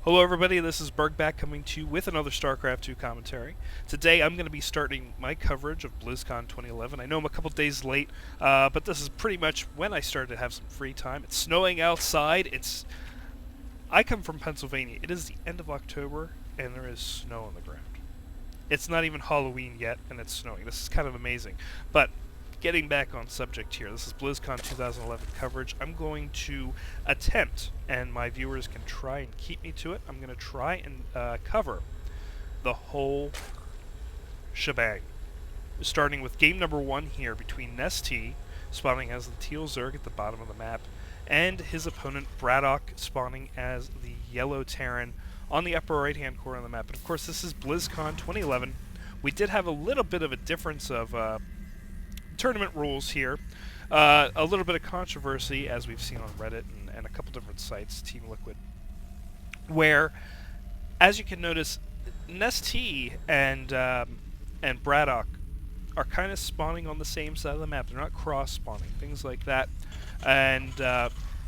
Hello everybody, this is Burgback coming to you with another Starcraft 2 commentary. Today I'm going to be starting my coverage of BlizzCon 2011. I know I'm a couple days late, but this is pretty much when I started to have some free time. It's snowing outside. I come from Pennsylvania. It is the end of October and there is snow on the ground. It's not even Halloween yet and it's snowing. This is kind of amazing. But getting back on subject here, this is BlizzCon 2011 coverage. I'm going to attempt, and my viewers can try and keep me to it, I'm going to try and cover the whole shebang. Starting with game number 1 here between Nestea, spawning as the Teal Zerg at the bottom of the map, and his opponent BratOK spawning as the Yellow Terran on the upper right hand corner of the map. And of course this is BlizzCon 2011. We did have a little bit of a difference of tournament rules here. A little bit of controversy, as we've seen on Reddit and a couple different sites, Team Liquid, where, as you can notice, Nestea and BratOK are kind of spawning on the same side of the map. They're not cross-spawning, things like that. And,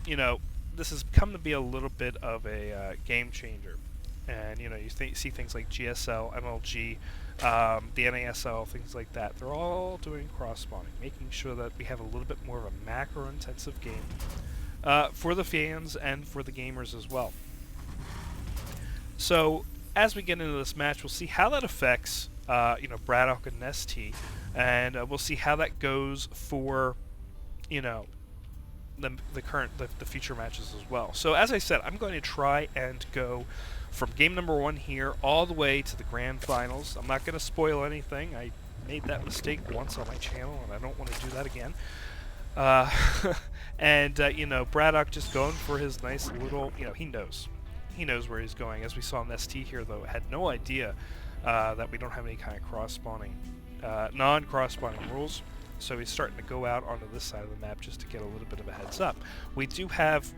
you know, this has come to be a little bit of a game changer. And, you know, you see things like GSL, MLG, the NASL, things like that. They're all doing cross-spawning, making sure that we have a little bit more of a macro-intensive game for the fans and for the gamers as well. So, as we get into this match, we'll see how that affects, you know, BratOK and Nestea, and we'll see how that goes for, you know, the future matches as well. So, as I said, I'm going to try and go from game number 1 here all the way to the grand finals. I'm not going to spoil anything. I made that mistake once on my channel, and I don't want to do that again. And, you know, BratOK just going for his nice little, you know, he knows where he's going. As we saw Nestea here, though, had no idea that we don't have any kind of cross-spawning, non-cross-spawning rules. So he's starting to go out onto this side of the map just to get a little bit of a heads up. We do have...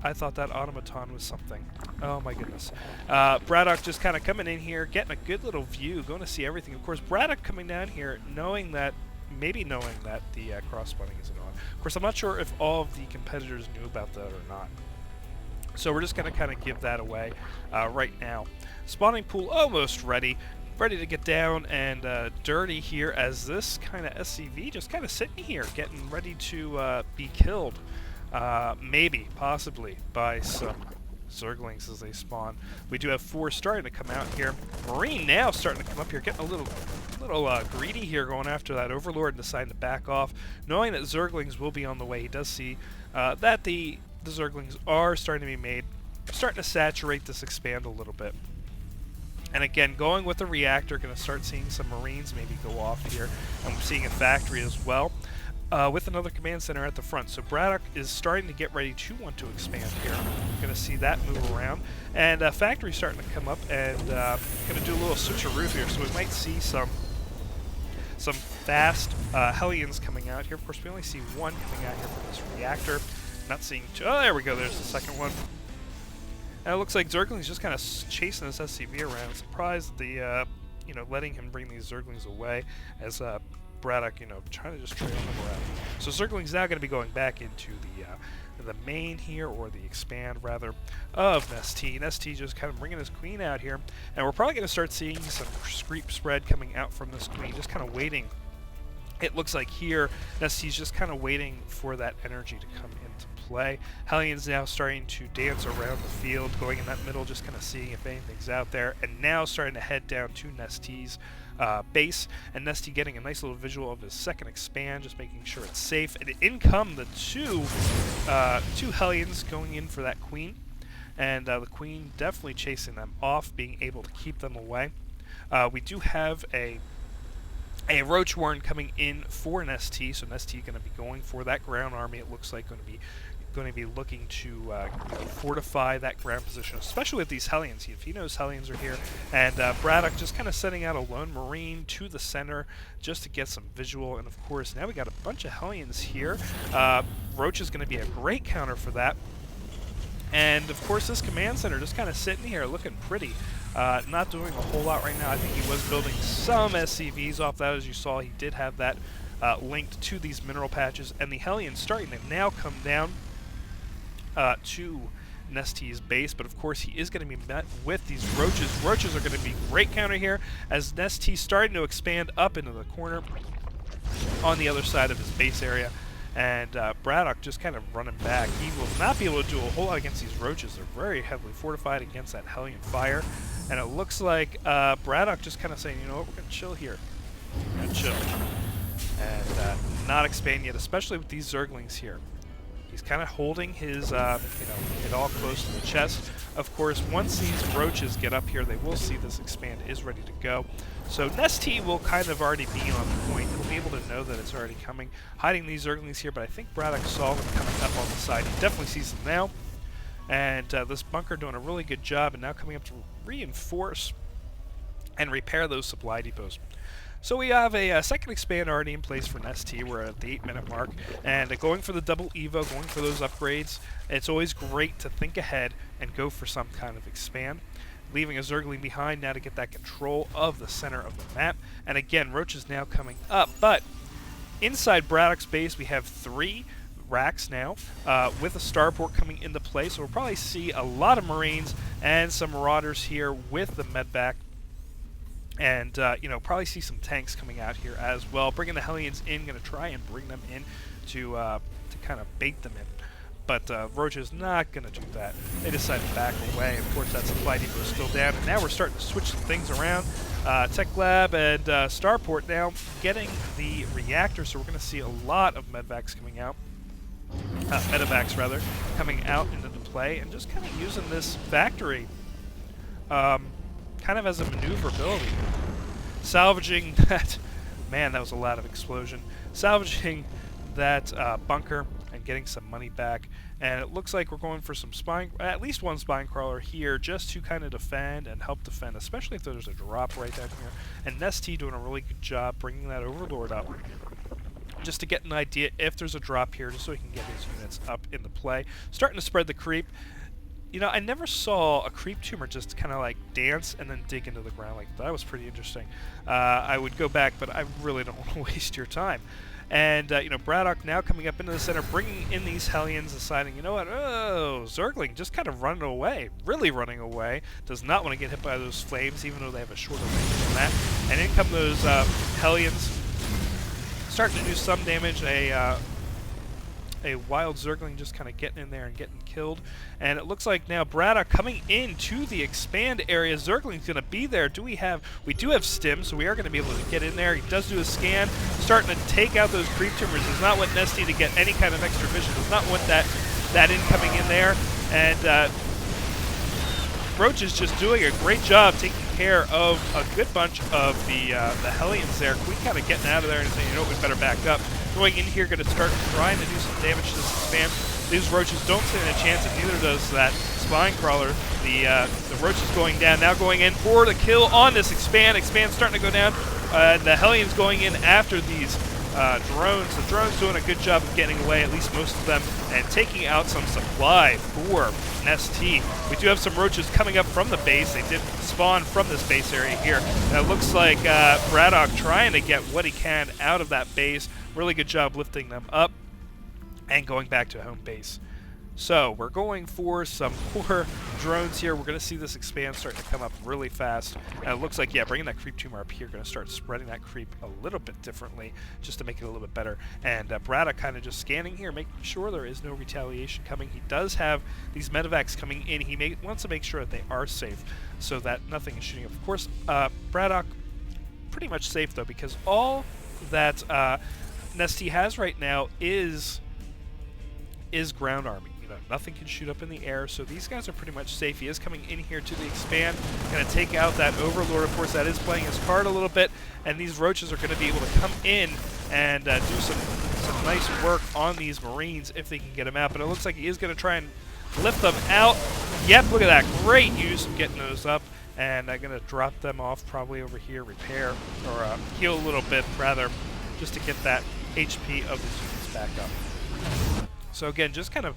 I thought that automaton was something. Oh my goodness. BratOK just kind of coming in here, getting a good little view, going to see everything. Of course, BratOK coming down here, maybe knowing that the cross-spawning isn't on. Of course, I'm not sure if all of the competitors knew about that or not. So we're just going to kind of give that away right now. Spawning pool almost ready to get down and dirty here, as this kind of SCV just kind of sitting here, getting ready to be killed. Maybe, possibly, by some Zerglings as they spawn. We do have 4 starting to come out here. Marine now starting to come up here, getting a little greedy here, going after that Overlord and deciding to back off, knowing that Zerglings will be on the way. He does see that the Zerglings are starting to be made, starting to saturate this expand a little bit. And again, going with the reactor, going to start seeing some Marines maybe go off here, and we're seeing a factory as well. With another command center at the front. So BratOK is starting to get ready to want to expand here. We're going to see that move around. And factory starting to come up, and going to do a little switcheroo here. So we might see some fast Hellions coming out here. Of course, we only see 1 coming out here from this reactor. Not seeing 2. Oh, there we go. There's the second one. And it looks like Zergling's just kind of chasing this SCV around. Surprised the, you know, letting him bring these Zerglings away as BratOK, you know, trying to just trail him around. So Zergling's now going to be going back into the main here, or the expand rather, of Nestea. Nestea just kind of bringing his queen out here, and we're probably going to start seeing some creep spread coming out from this queen, just kind of waiting. It looks like here Nestea's just kind of waiting for that energy to come into play. Hellions now starting to dance around the field, going in that middle, just kind of seeing if anything's out there, and now starting to head down to Nestea's base, and Nestea getting a nice little visual of his second expand, just making sure it's safe. And in come the two Hellions going in for that queen, and the queen definitely chasing them off, being able to keep them away. We do have a Roach Warren coming in for Nestea, so Nestea going to be going for that ground army. It looks like going to be looking to you know, fortify that ground position, especially with these Hellions. If he knows Hellions are here, and BratOK just kind of sending out a lone Marine to the center just to get some visual. And of course, now we got a bunch of Hellions here. Roach is going to be a great counter for that. And of course, this command center just kind of sitting here looking pretty. Not doing a whole lot right now. I think he was building some SCVs off that. As you saw, he did have that linked to these mineral patches. And the Hellions starting to now come down to Nestea's base, but of course he is going to be met with these roaches. Roaches are going to be great counter here as Nestea's starting to expand up into the corner on the other side of his base area. And BratOK just kind of running back. He will not be able to do a whole lot against these roaches. They're very heavily fortified against that Hellion fire. And it looks like BratOK just kind of saying, you know what, we're going to chill here. We're going to chill. And not expand yet, especially with these Zerglings here. He's kind of holding his, it all close to the chest. Of course, once these roaches get up here, they will see this expand is ready to go. So Nestea will kind of already be on the point. He'll be able to know that it's already coming. Hiding these Zerglings here, but I think BratOK saw them coming up on the side. He definitely sees them now. And this bunker doing a really good job, and now coming up to reinforce and repair those supply depots. So we have a second expand already in place for Nestea. We're at the 8-minute mark, and going for the double Evo, going for those upgrades. It's always great to think ahead and go for some kind of expand. Leaving a Zergling behind now to get that control of the center of the map. And again, roaches now coming up, but inside BratOK's base we have 3 racks now, with a starport coming into play, so we'll probably see a lot of Marines and some Marauders here with the medvac. And, probably see some tanks coming out here as well. Bringing the Hellions in, going to try and bring them in to kind of bait them in. But Roach's not going to do that. They decide to back away. Of course, that supply depot is still down. And now we're starting to switch some things around. Tech Lab and Starport now getting the reactor, so we're going to see a lot of medvacs coming out. Medevacs, rather, coming out into the play. And just kind of using this factory kind of as a maneuverability. Salvaging that, man, that was a lot of explosion. Salvaging that bunker and getting some money back. And it looks like we're going for some at least one spine crawler here, just to kind of defend and help defend, especially if there's a drop right down here. And Nestea doing a really good job bringing that Overlord up, just to get an idea if there's a drop here, just so he can get his units up in the play. Starting to spread the creep. You know, I never saw a creep tumor just kind of like dance and then dig into the ground like that. That was pretty interesting. I would go back, but I really don't want to waste your time. And, BratOK now coming up into the center, bringing in these Hellions, deciding, you know what, oh, Zergling just kind of running away, really running away. Does not want to get hit by those flames, even though they have a shorter range than that. And in come those Hellions, starting to do some damage. A wild Zergling just kind of getting in there and getting killed. And it looks like now BratOK coming into the expand area. Zergling's going to be there. We do have stim, so we are going to be able to get in there. He does do a scan, starting to take out those creep tumors. Does not want Nestea to get any kind of extra vision. Does not want that incoming in there. And Roach is just doing a great job taking care of a good bunch of the Hellions there. We kind of getting out of there and saying, you know what, we better back up. Going in here, going to start trying to do some damage to this expand. These roaches don't stand a chance, and neither does that spine crawler. The roach is going down, now going in for the kill on this expand. Expand starting to go down. The Hellions going in after these drones. The drones doing a good job of getting away, at least most of them, and taking out some supply for Nestea. We do have some roaches coming up from the base. They did spawn from this base area here. And it looks like BratOK trying to get what he can out of that base. Really good job lifting them up and going back to home base. So we're going for some more drones here. We're going to see this expand starting to come up really fast. And it looks like, yeah, bringing that creep tumor up here, going to start spreading that creep a little bit differently just to make it a little bit better. And BratOK kind of just scanning here, making sure there is no retaliation coming. He does have these medevacs coming in. He wants to make sure that they are safe so that nothing is shooting up. Of course, BratOK pretty much safe, though, because all that Nestea has right now is ground army. Nothing can shoot up in the air, so these guys are pretty much safe. He is coming in here to the expand, going to take out that Overlord. Of course, that is playing his card a little bit, and these roaches are going to be able to come in and do some nice work on these Marines if they can get them out. But it looks like he is going to try and lift them out. Yep, look at that. Great use of getting those up, and I'm going to drop them off probably over here, repair, or heal a little bit, rather, just to get that HP of his units back up. So again, just kind of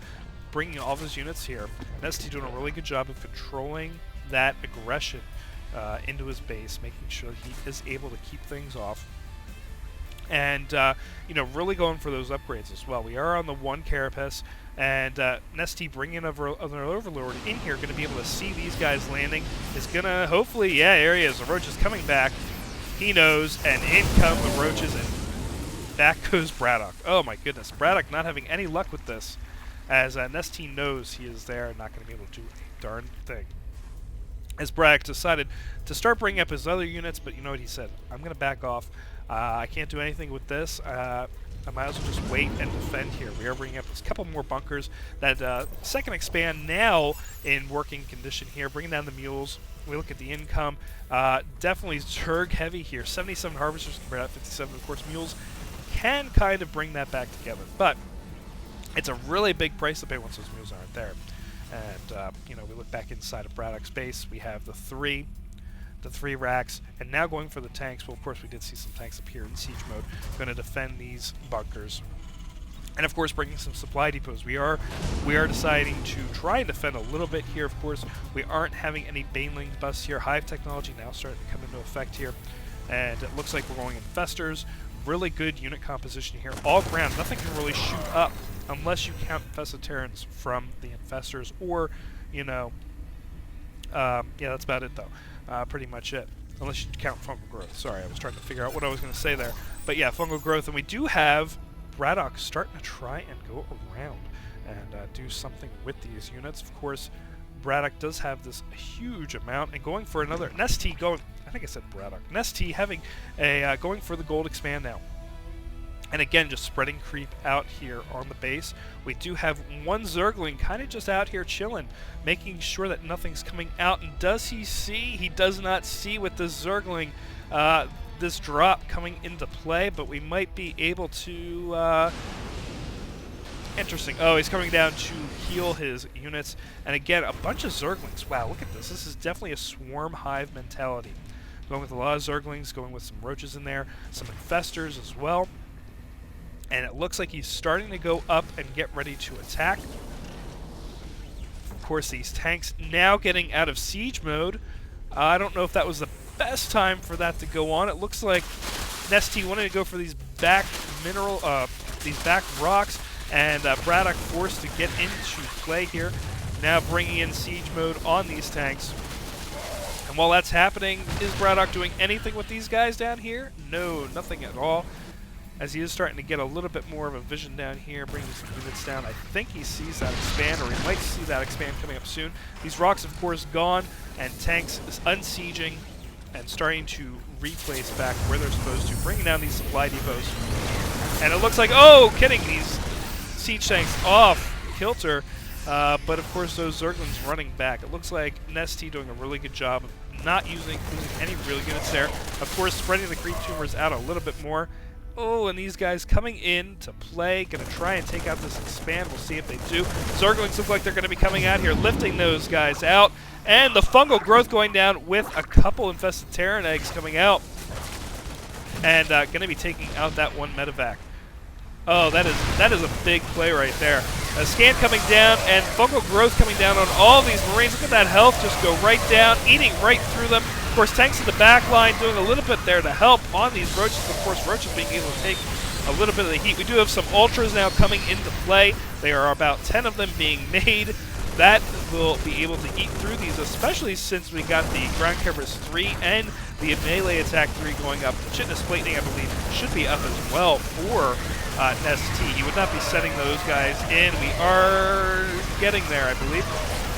bringing all of his units here. Nestea doing a really good job of controlling that aggression into his base, making sure he is able to keep things off. And, really going for those upgrades as well. We are on the 1 carapace. And Nestea bringing another Overlord in here, going to be able to see these guys landing. Is going to, hopefully, yeah, there he is. The Roach is coming back. He knows, and in come the Roaches, and back goes BratOK. Oh my goodness, BratOK not having any luck with this, as Nestea knows he is there and not going to be able to do a darn thing. As BratOK decided to start bringing up his other units, but you know what he said? I'm going to back off. I can't do anything with this. I might as well just wait and defend here. We are bringing up a couple more bunkers. That second expand now in working condition here, bringing down the mules. We look at the income. Definitely Zerg heavy here. 77 harvesters compared to 57. Of course, mules can kind of bring that back together, but it's a really big price to pay once those mules aren't there. And you know, we look back inside of BratOK's base. We have the three racks, and now going for the tanks. Well, of course, we did see some tanks appear in siege mode, going to defend these bunkers, and of course, bringing some supply depots. We are deciding to try and defend a little bit here. Of course, we aren't having any Baneling busts here. Hive technology now starting to come into effect here, and it looks like we're going infestors. Really good unit composition here. All ground. Nothing can really shoot up unless you count Infestaterrans from the infestors, or you know, yeah, that's about it though. Pretty much it. Unless you count fungal growth. Sorry, I was trying to figure out what I was going to say there. But yeah, fungal growth. And we do have BratOK starting to try and go around and do something with these units. Of course, BratOK does have this huge amount. And going for another... Nestea going... I think I said BratOK. Nestea having a... going for the gold expand now. And again, just spreading creep out here on the base. We do have one Zergling kind of just out here chilling, making sure that nothing's coming out. And does he see? He does not see with this Zergling this drop coming into play, but we might be able to... Interesting. Oh, he's coming down to heal his units. And again, a bunch of Zerglings. Wow, look at this. This is definitely a swarm hive mentality. Going with a lot of Zerglings, going with some Roaches in there, some Infestors as well. And it looks like he's starting to go up and get ready to attack. Of course, these tanks now getting out of siege mode. I don't know if that was the best time for that to go on. It looks like Nestea wanted to go for these back rocks, and BratOK forced to get into play here. Now bringing in siege mode on these tanks. And while that's happening, is BratOK doing anything with these guys down here? No, nothing at all. As he is starting to get a little bit more of a vision down here, bringing some units down. I think he sees that expand, or he might see that expand coming up soon. These rocks, of course, gone, and tanks is unsieging and starting to replace back where they're supposed to, bringing down these supply depots. And it looks like, oh, kidding, these siege tanks off kilter, but of course those Zerglings running back. It looks like Nestea doing a really good job of not losing any real units there. Of course, spreading the creep tumors out a little bit more. Oh, and these guys coming in to play, going to try and take out this expand. We'll see if they do. Zerglings look like they're going to be coming out here, lifting those guys out. And the fungal growth going down with a couple infested Terran eggs coming out. And going to be taking out that one medevac. Oh, that is a big play right there. A scan coming down and fungal growth coming down on all these Marines. Look at that health just go right down, eating right through them. Of course, tanks in the back line doing a little bit there to help on these Roaches. Of course, Roaches being able to take a little bit of the heat. We do have some Ultras now coming into play. There are about 10 of them being made. That will be able to eat through these, especially since we got the Ground Coverage 3 and the Melee Attack 3 going up. The Chitness Plating, I believe, should be up as well for Nestea. You would not be setting those guys in. We are getting there, I believe.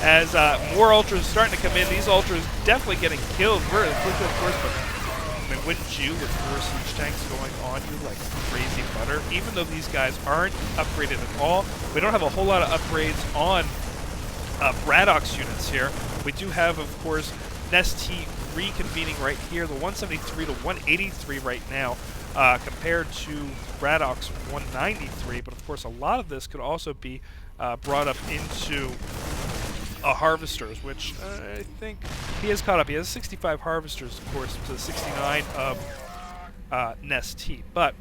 As more Ultras starting to come in. These Ultras definitely getting killed very quickly, of course, but I mean, wouldn't you, with 4 siege tanks going on you like crazy butter? Even though these guys aren't upgraded at all, we don't have a whole lot of upgrades on BratOK's units here. We do have, of course, Nestea reconvening right here, the 173 to 183 right now, compared to BratOK's 193. But of course, a lot of this could also be brought up into harvesters, which I think he has caught up. He has 65 harvesters, of course, to the 69 of Nestea. But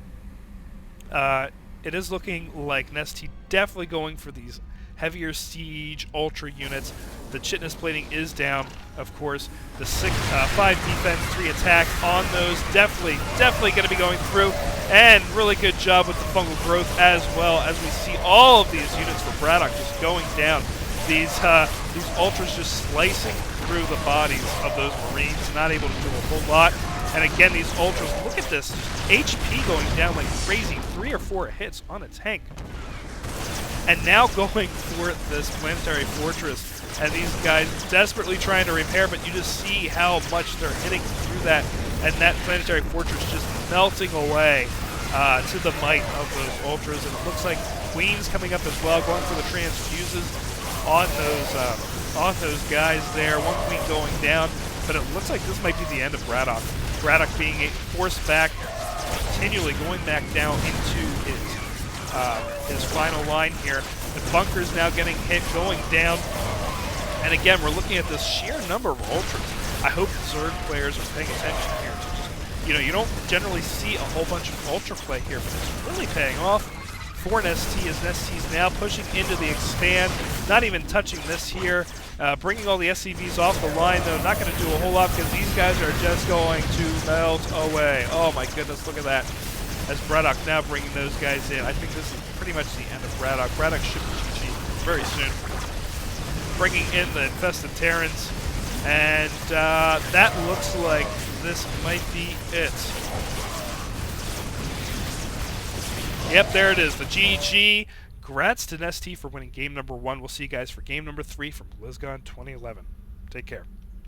it is looking like Nestea definitely going for these heavier siege ultra units. The chitness plating is down, of course. The 5 defense, 3 attack on those. Definitely going to be going through. And really good job with the fungal growth as well, as we see all of these units for BratOK just going down. These ultras just slicing through the bodies of those Marines, not able to do a whole lot. And again, these ultras, look at this HP going down like crazy, 3 or 4 hits on a tank. And now going for this planetary fortress, and these guys desperately trying to repair, but you just see how much they're hitting through that, and that planetary fortress just melting away to the might of those ultras. And it looks like Queen's coming up as well, going for the transfuses on those guys there. One Queen going down, but it looks like this might be the end of BratOK. BratOK being forced back, continually going back down into his final line here. The bunker's now getting hit, going down. And again, we're looking at this sheer number of ultras. I hope Zerg players are paying attention here. To just, you don't generally see a whole bunch of ultra play here, but it's really paying off for Nestea, as Nestea's now pushing into the expand, not even touching this here. Bringing all the SCVs off the line, though, not going to do a whole lot because these guys are just going to melt away. Oh my goodness, look at that. As BratOK now bringing those guys in. I think this is pretty much the end of BratOK. BratOK should be GG very soon. Bringing in the infested Terrans, and that looks like this might be it. Yep, there it is, the GG. Congrats to Nestea for winning game number 1. We'll see you guys for game number 3 from BlizzCon 2011. Take care.